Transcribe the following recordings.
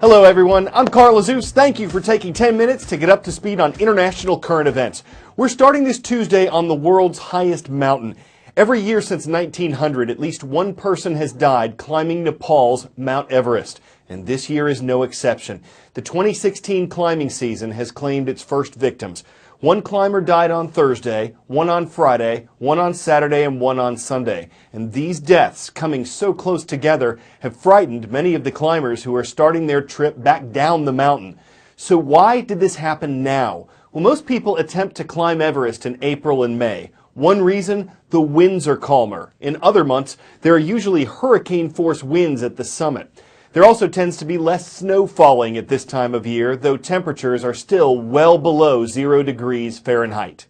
Hello everyone, I'm Carl Azus. Thank you for taking 10 minutes to get up to speed on international current events. We're starting this Tuesday on the world's highest mountain. Every year since 1900, at least one person has died climbing Nepal's Mount Everest, and this year is no exception. The 2016 climbing season has claimed its first victims. One climber died on Thursday, one on Friday, one on Saturday, and one on Sunday. And these deaths, coming so close together, have frightened many of the climbers who are starting their trip back down the mountain. So why did this happen now? Well, most people attempt to climb Everest in April and May. One reason, the winds are calmer. In other months, there are usually hurricane-force winds at the summit. There also tends to be less snow falling at this time of year, though temperatures are still well below 0 degrees Fahrenheit.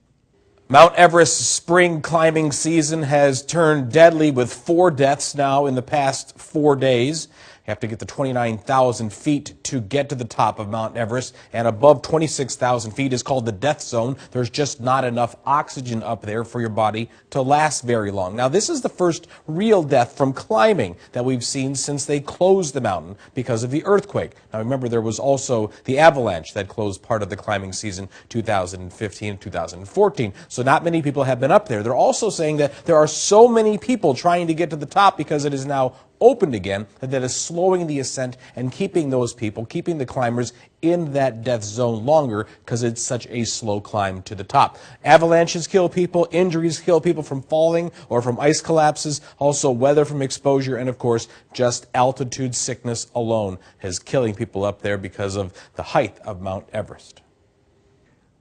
Mount Everest's spring climbing season has turned deadly with 4 deaths now in the past 4 days. You have to get to 29,000 feet to get to the top of Mount Everest, and above 26,000 feet is called the death zone. There's just not enough oxygen up there for your body to last very long. Now, this is the first real death from climbing that we've seen since they closed the mountain because of the earthquake. Now, remember, there was also the avalanche that closed part of the climbing season 2015 and 2014, so not many people have been up there. They're also saying that there are so many people trying to get to the top because it is now opened again, that is slowing the ascent and keeping those people, keeping the climbers in that death zone longer because it's such a slow climb to the top. Avalanches kill people, injuries kill people from falling or from ice collapses, also weather from exposure, and of course just altitude sickness alone is killing people up there because of the height of Mount Everest.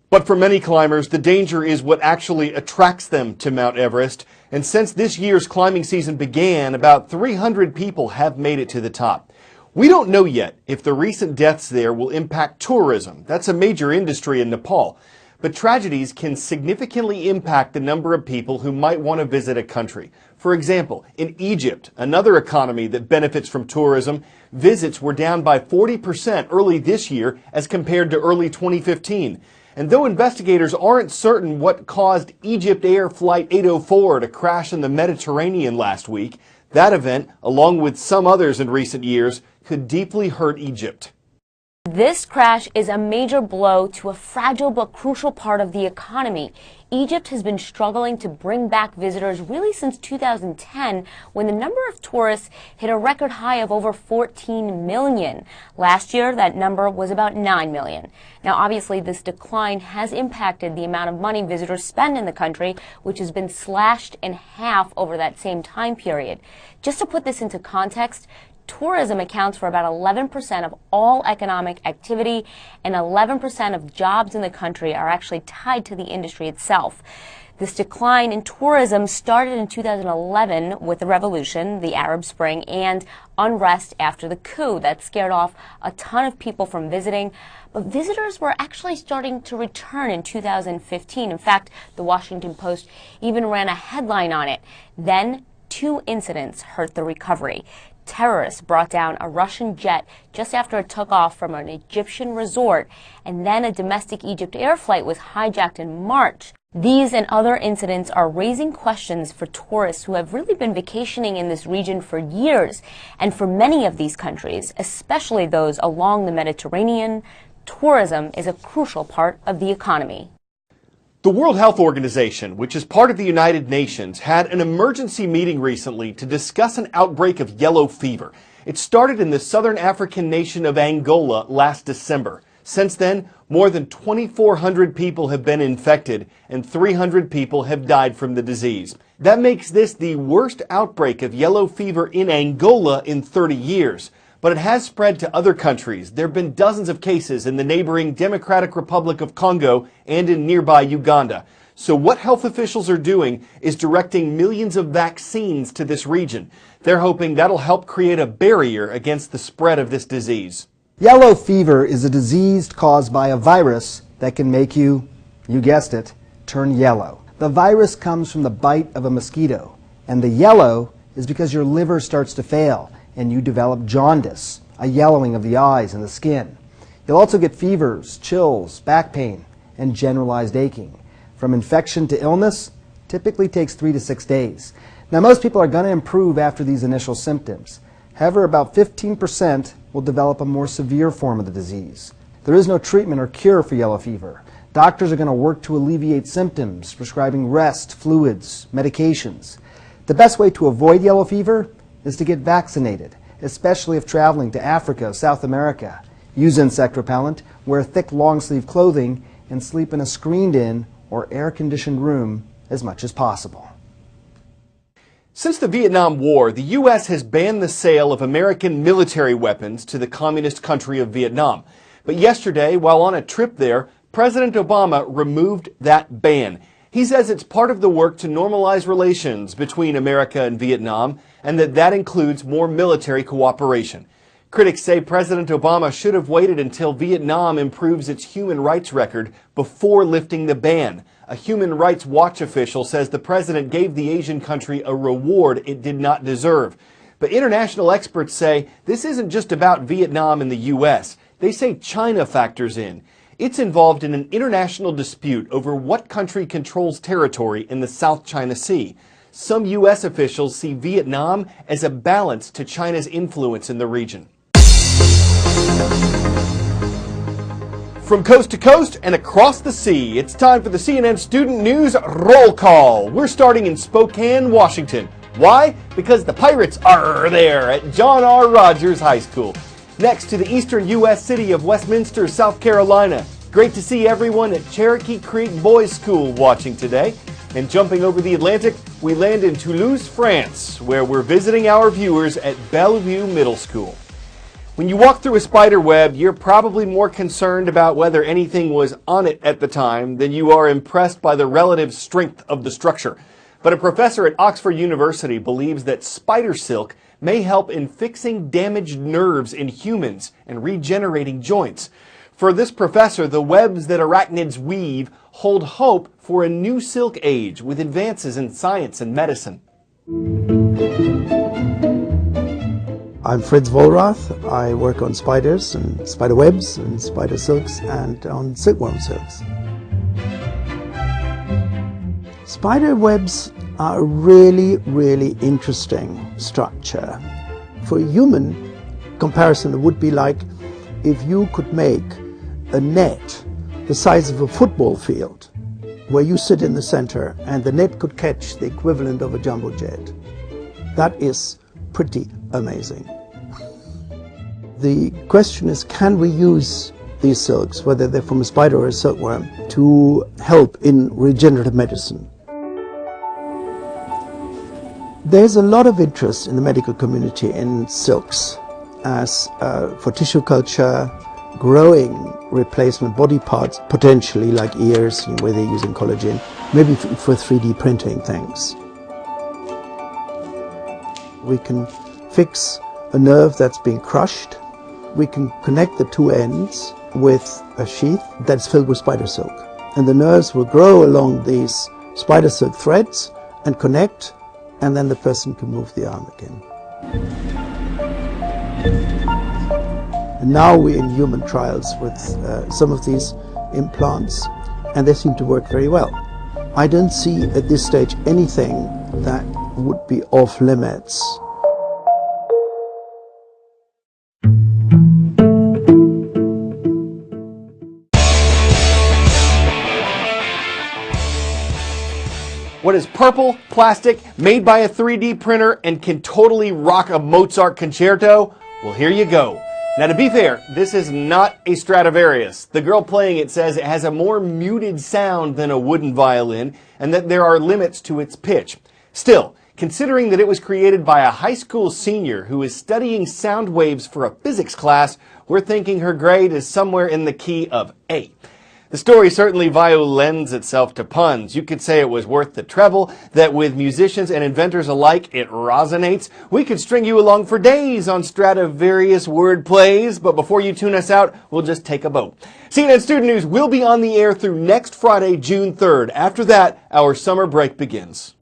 But for many climbers, the danger is what actually attracts them to Mount Everest. And since this year's climbing season began, about 300 people have made it to the top. We don't know yet if the recent deaths there will impact tourism. That's a major industry in Nepal. But tragedies can significantly impact the number of people who might want to visit a country. For example, in Egypt, another economy that benefits from tourism, visits were down by 40% early this year as compared to early 2015. And though investigators aren't certain what caused Egypt Air Flight 804 to crash in the Mediterranean last week, that event, along with some others in recent years, could deeply hurt Egypt. This crash is a major blow to a fragile but crucial part of the economy. Egypt has been struggling to bring back visitors really since 2010, when the number of tourists hit a record high of over 14 million. Last year, that number was about 9 million. Now, obviously, this decline has impacted the amount of money visitors spend in the country, which has been slashed in half over that same time period. Just to put this into context, tourism accounts for about 11% of all economic activity, and 11% of jobs in the country are actually tied to the industry itself. This decline in tourism started in 2011 with the revolution, the Arab Spring, and unrest after the coup that scared off a ton of people from visiting. But visitors were actually starting to return in 2015. In fact, the Washington Post even ran a headline on it. Then 2 incidents hurt the recovery. Terrorists brought down a Russian jet just after it took off from an Egyptian resort, and then a domestic Egypt Air flight was hijacked in March. These and other incidents are raising questions for tourists who have really been vacationing in this region for years. And for many of these countries, especially those along the Mediterranean, tourism is a crucial part of the economy. The World Health Organization, which is part of the United Nations, had an emergency meeting recently to discuss an outbreak of yellow fever. It started in the southern African nation of Angola last December. Since then, more than 2,400 people have been infected and 300 people have died from the disease. That makes this the worst outbreak of yellow fever in Angola in 30 years. But it has spread to other countries. There have been dozens of cases in the neighboring Democratic Republic of Congo and in nearby Uganda. So what health officials are doing is directing millions of vaccines to this region. They're hoping that'll help create a barrier against the spread of this disease. Yellow fever is a disease caused by a virus that can make you guessed it, turn yellow. The virus comes from the bite of a mosquito, and the yellow is because your liver starts to fail and you develop jaundice, a yellowing of the eyes and the skin. You'll also get fevers, chills, back pain, and generalized aching. From infection to illness, typically takes 3 to 6 days. Now, most people are going to improve after these initial symptoms. However, about 15% will develop a more severe form of the disease. There is no treatment or cure for yellow fever. Doctors are going to work to alleviate symptoms, prescribing rest, fluids, medications. The best way to avoid yellow fever is to get vaccinated, especially if traveling to Africa, South America. Use insect repellent, wear thick long-sleeve clothing, and sleep in a screened-in or air-conditioned room as much as possible. Since the Vietnam War, the U.S. has banned the sale of American military weapons to the communist country of Vietnam. But yesterday, while on a trip there, President Obama removed that ban. He says it's part of the work to normalize relations between America and Vietnam, and that includes more military cooperation. Critics say President Obama should have waited until Vietnam improves its human rights record before lifting the ban. A Human Rights Watch official says the president gave the Asian country a reward it did not deserve. But international experts say this isn't just about Vietnam and the U.S. They say China factors in. It's involved in an international dispute over what country controls territory in the South China Sea. Some U.S. officials see Vietnam as a balance to China's influence in the region. From coast to coast and across the sea, it's time for the CNN Student News Roll Call. We're starting in Spokane, Washington. Why? Because the Pirates are there at John R. Rogers High School. Next to the eastern U.S. city of Westminster, South Carolina. Great to see everyone at Cherokee Creek Boys School watching today. And jumping over the Atlantic, we land in Toulouse, France, where we're visiting our viewers at Bellevue Middle School. When you walk through a spider web, you're probably more concerned about whether anything was on it at the time than you are impressed by the relative strength of the structure. But a professor at Oxford University believes that spider silk may help in fixing damaged nerves in humans and regenerating joints. For this professor, the webs that arachnids weave hold hope for a new silk age with advances in science and medicine. I'm Fritz Wohlrath. I work on spiders and spider webs and spider silks and on silkworm silks. Spider webs are a really, really interesting structure. For a human comparison, it would be like if you could make a net the size of a football field where you sit in the center and the net could catch the equivalent of a jumbo jet. That is pretty amazing. The question is, can we use these silks, whether they're from a spider or a silkworm, to help in regenerative medicine? There's a lot of interest in the medical community in silks as for tissue culture, growing replacement body parts, potentially like ears, where they're using collagen, maybe for 3D printing things. We can fix a nerve that's being crushed. We can connect the two ends with a sheath that's filled with spider silk. And the nerves will grow along these spider silk threads and connect, and then the person can move the arm again. And now we're in human trials with some of these implants, and they seem to work very well. I don't see at this stage anything that would be off limits. What is purple, plastic, made by a 3D printer, and can totally rock a Mozart concerto? Well, here you go. Now, to be fair, this is not a Stradivarius. The girl playing it says it has a more muted sound than a wooden violin, and that there are limits to its pitch. Still, considering that it was created by a high school senior who is studying sound waves for a physics class, we're thinking her grade is somewhere in the key of A. The story certainly lends itself to puns. You could say it was worth the treble, that with musicians and inventors alike, it resonates. We could string you along for days on Stradivarius word plays, but before you tune us out, we'll just take a boat. CNN Student News will be on the air through next Friday, June 3rd. After that, our summer break begins.